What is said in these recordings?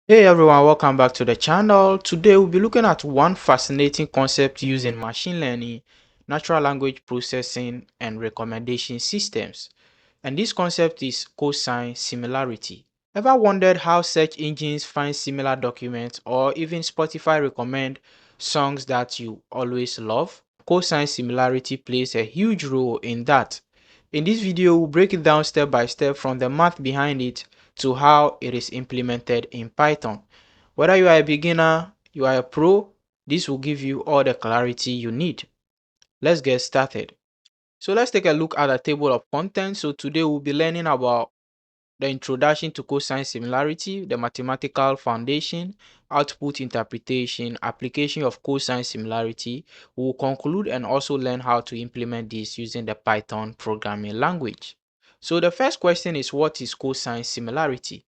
Hey everyone, welcome back to the channel. Today we'll be looking at one fascinating concept used in machine learning, natural language processing, and recommendation systems. And this concept is cosine similarity. Ever wondered how search engines find similar documents or even Spotify recommend songs that you always love? Cosine similarity plays a huge role in that. In this video, we'll break it down step by step from the math behind it to how it is implemented in Python. Whether you are a beginner, you are a pro, this will give you all the clarity you need. Let's get started. So let's take a look at the table of contents. So today we'll be learning about the introduction to cosine similarity, the mathematical foundation, output interpretation, application of cosine similarity. We'll conclude and also learn how to implement this using the Python programming language. So the first question is, what is cosine similarity?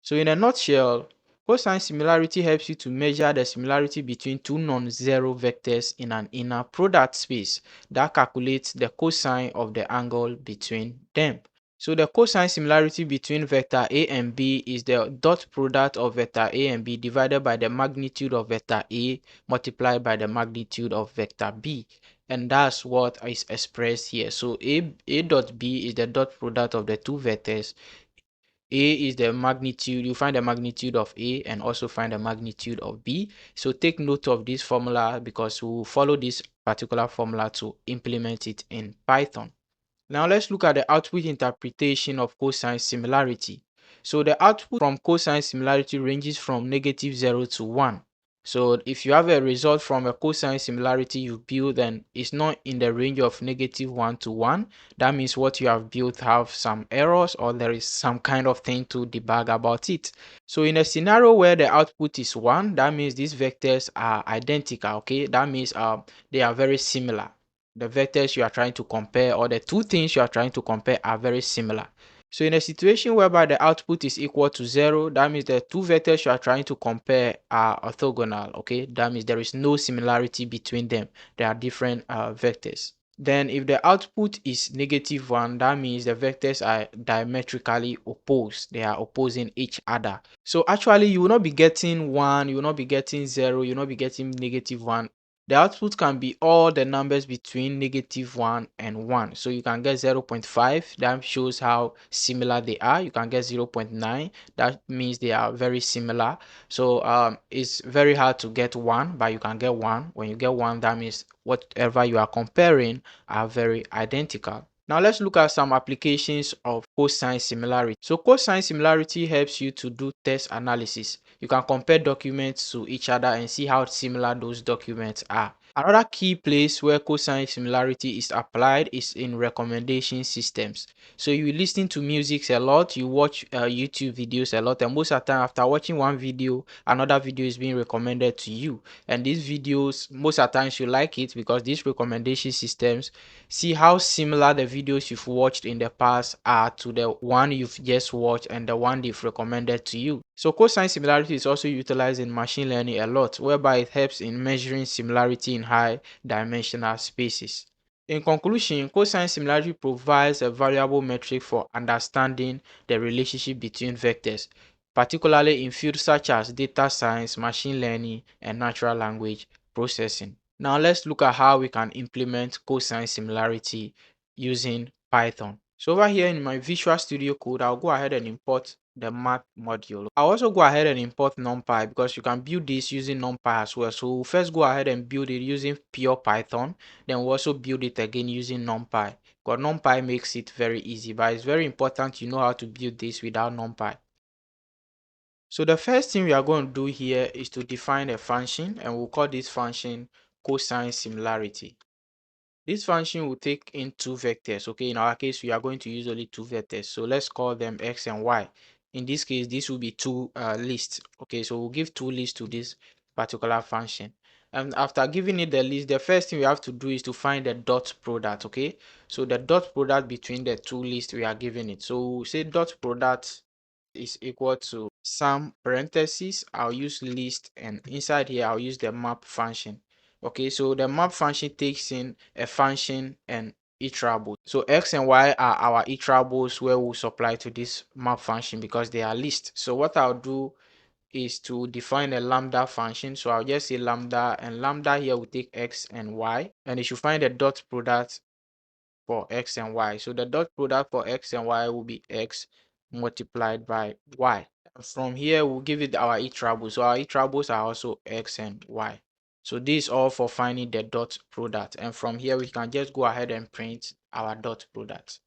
So in a nutshell, cosine similarity helps you to measure the similarity between two non-zero vectors in an inner product space that calculates the cosine of the angle between them. So the cosine similarity between vector A and B is the dot product of vector A and B divided by the magnitude of vector A multiplied by the magnitude of vector B. And that's what is expressed here. So A dot B is the dot product of the two vectors. A is the magnitude, you find the magnitude of A and also find the magnitude of B. So take note of this formula because we will follow this particular formula to implement it in Python. Now let's look at the output interpretation of cosine similarity. So the output from cosine similarity ranges from -0 to 1. So if you have a result from a cosine similarity you build and it's not in the range of -1 to 1, that means what you have built have some errors or there is some kind of thing to debug about it. So in a scenario where the output is 1, that means these vectors are identical, okay? That means they are very similar. The vectors you are trying to compare or the two things you are trying to compare are very similar. So in a situation whereby the output is equal to 0, that means the two vectors you are trying to compare are orthogonal, okay? That means there is no similarity between them. They are different vectors. Then if the output is -1, that means the vectors are diametrically opposed. They are opposing each other. So actually you will not be getting 1, you will not be getting 0, you will not be getting -1. The output can be all the numbers between -1 and 1. So you can get 0.5, that shows how similar they are. You can get 0.9, that means they are very similar. So it's very hard to get 1, but you can get 1. When you get 1, that means whatever you are comparing are very identical. Now let's look at some applications of cosine similarity. So cosine similarity helps you to do test analysis. You can compare documents to each other and see how similar those documents are. Another key place where cosine similarity is applied is in recommendation systems. So you listen to music a lot, you watch YouTube videos a lot, and most of the time after watching one video, another video is being recommended to you. And these videos, most of the times you like it because these recommendation systems see how similar the videos you've watched in the past are to the one you've just watched and the one they've recommended to you. So cosine similarity is also utilized in machine learning a lot, whereby it helps in measuring similarity in high dimensional spaces. In conclusion, cosine similarity provides a valuable metric for understanding the relationship between vectors, particularly in fields such as data science, machine learning, and natural language processing. Now let's look at how we can implement cosine similarity using Python. So over here in my Visual Studio Code, I'll go ahead and import the math module. I'll also go ahead and import NumPy because you can build this using NumPy as well. So we'll first go ahead and build it using pure Python. Then we'll also build it again using NumPy. Because NumPy makes it very easy, but it's very important you know how to build this without NumPy. So the first thing we are going to do here is to define a function, and we'll call this function cosine similarity. This function will take in two vectors. Okay, in our case we are going to use only two vectors, so let's call them x and y. In this case this will be two lists. Okay, so we'll give two lists to this particular function, and after giving it the list, the first thing we have to do is to find the dot product. Okay, so the dot product between the two lists we are giving it, so we'll say dot product is equal to some parentheses. I'll use list, and inside here I'll use the map function. Okay, so the map function takes in a function and iterable. So x and y are our iterables where we'll supply to this map function because they are list. So what I'll do is to define a lambda function. So I'll just say lambda, and lambda here will take x and y, and it should find the dot product for x and y. So the dot product for x and y will be x multiplied by y. From here, we'll give it our iterables. So our iterables are also x and y. So this is all for finding the dot product. And from here, we can just go ahead and print our dot product.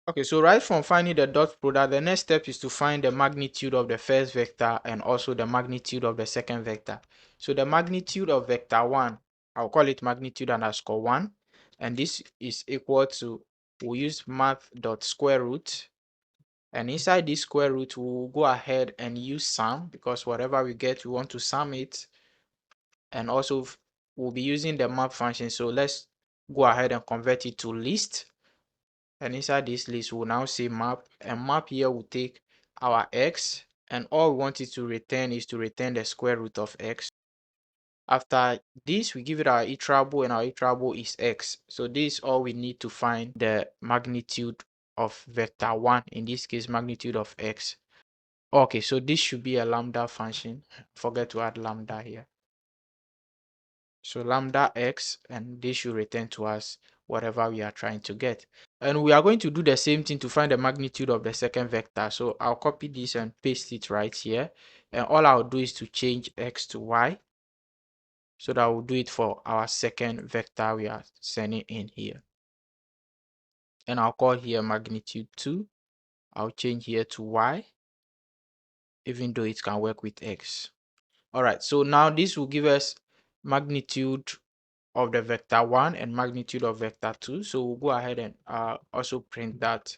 Okay, so right from finding the dot product, the next step is to find the magnitude of the first vector and also the magnitude of the second vector. So the magnitude of vector 1, I'll call it magnitude underscore 1. And this is equal to, we'll use math dot square root. And inside this square root, we'll go ahead and use sum, because whatever we get, we want to sum it. And also, we'll be using the map function. So let's go ahead and convert it to list. And inside this list, we'll now say map, and map here will take our x, and all we want it to return is to return the square root of x. After this, we give it our iterable, and our iterable is x. So this is all we need to find the magnitude of vector 1, in this case magnitude of x. Okay, so this should be a lambda function. Forget to add lambda here. So lambda x, and this should return to us whatever we are trying to get. And we are going to do the same thing to find the magnitude of the second vector. So I'll copy this and paste it right here. And all I'll do is to change x to y. So that we'll do it for our second vector we are sending in here. And I'll call here magnitude 2. I'll change here to y, even though it can work with x. All right, so now this will give us magnitude of the vector 1 and magnitude of vector 2. So we'll go ahead and also print that.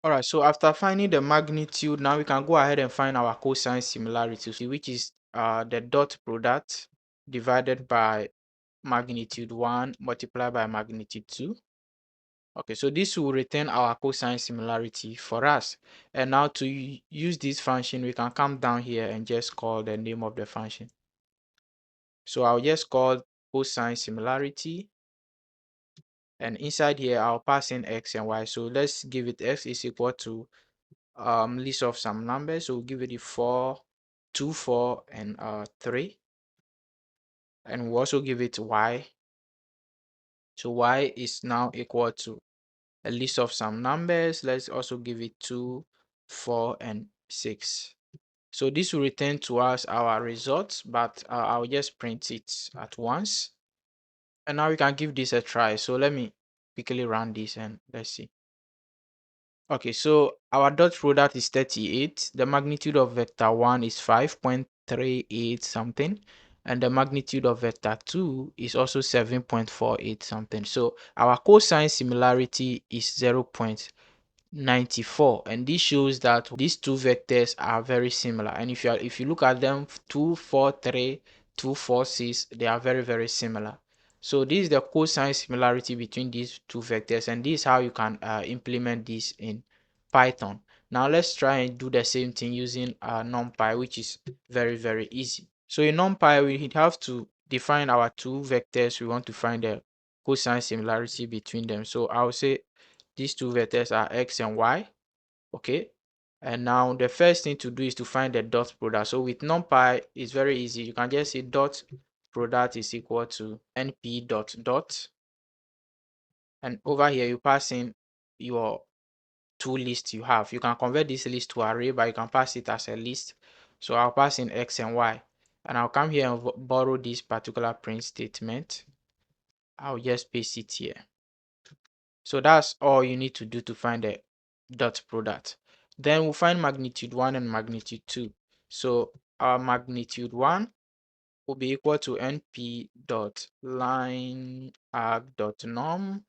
All right, so after finding the magnitude, now we can go ahead and find our cosine similarity, which is the dot product divided by magnitude 1 multiplied by magnitude 2. Okay, so this will return our cosine similarity for us. And now to use this function, we can come down here and just call the name of the function. So I'll just call cosine similarity. And inside here, I'll pass in x and y. So let's give it x is equal to list of some numbers. So we'll give it a 4, 2, 4, and 3. And we'll also give it y. So y is now equal to a list of some numbers. Let's also give it 2, 4, and 6. So this will return to us our results, but I'll just print it at once. And now we can give this a try. So let me quickly run this and let's see. Okay, so our dot product is 38. The magnitude of vector 1 is 5.38 something. And the magnitude of vector 2 is also 7.48 something. So our cosine similarity is 0.94, and this shows that these two vectors are very similar. And if you look at them, 2, 4, 3, 2, 4, 6, they are very similar. So this is the cosine similarity between these two vectors, and this is how you can implement this in Python. Now let's try and do the same thing using NumPy, which is very easy. So in NumPy, we have to define our two vectors. We want to find the cosine similarity between them. So I'll say these two vectors are x and y. Okay, and now the first thing to do is to find the dot product. So with NumPy, it's very easy. You can just say dot product is equal to np dot dot, and over here you pass in your two lists you have. You can convert this list to array, but you can pass it as a list. So I'll pass in x and y, and I'll come here and borrow this particular print statement. I'll just paste it here. So that's all you need to do to find the dot product. Then we'll find magnitude 1 and magnitude 2. So our magnitude 1 will be equal to np dot line arg dot norm,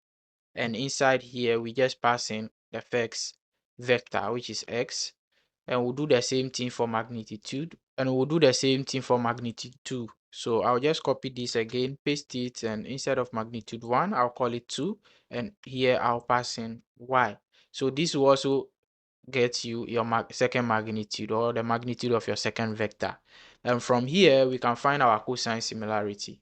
and inside here we just pass in the first vector, which is x, and we'll do the same thing for magnitude, and we'll do the same thing for magnitude 2. So I'll just copy this again, paste it, and instead of magnitude 1, I'll call it 2, and here I'll pass in y. So this will also get you your second magnitude, or the magnitude of your second vector. And from here, we can find our cosine similarity.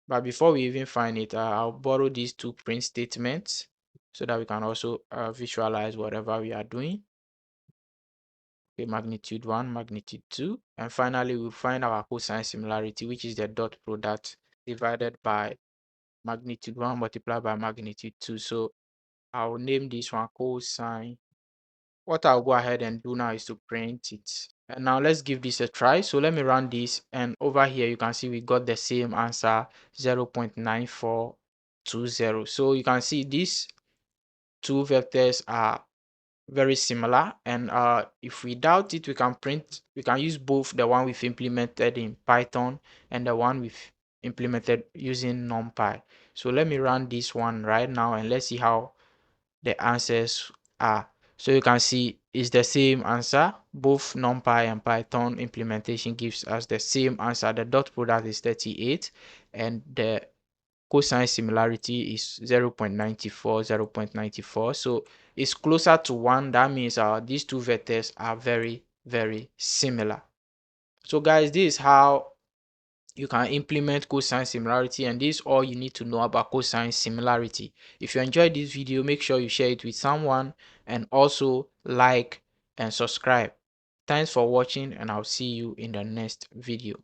But before we even find it, I'll borrow these two print statements. so that we can also visualize whatever we are doing. Okay, magnitude 1, magnitude 2, and finally we'll find our cosine similarity, which is the dot product divided by magnitude 1 multiplied by magnitude 2. So I'll name this one cosine. What I'll go ahead and do now is to print it. And now let's give this a try. So let me run this, and over here you can see we got the same answer, 0.9420. So you can see these two vectors are very similar, and if we doubt it, we can use both the one we've implemented in Python and the one we've implemented using NumPy. So let me run this one right now and let's see how the answers are. So you can see it's the same answer. Both NumPy and Python implementation gives us the same answer. The dot product is 38 and the cosine similarity is 0.94, 0.94. So it's closer to 1. That means these two vectors are very, very similar. So guys, this is how you can implement cosine similarity, and this is all you need to know about cosine similarity. If you enjoyed this video, make sure you share it with someone and also like and subscribe. Thanks for watching, and I'll see you in the next video.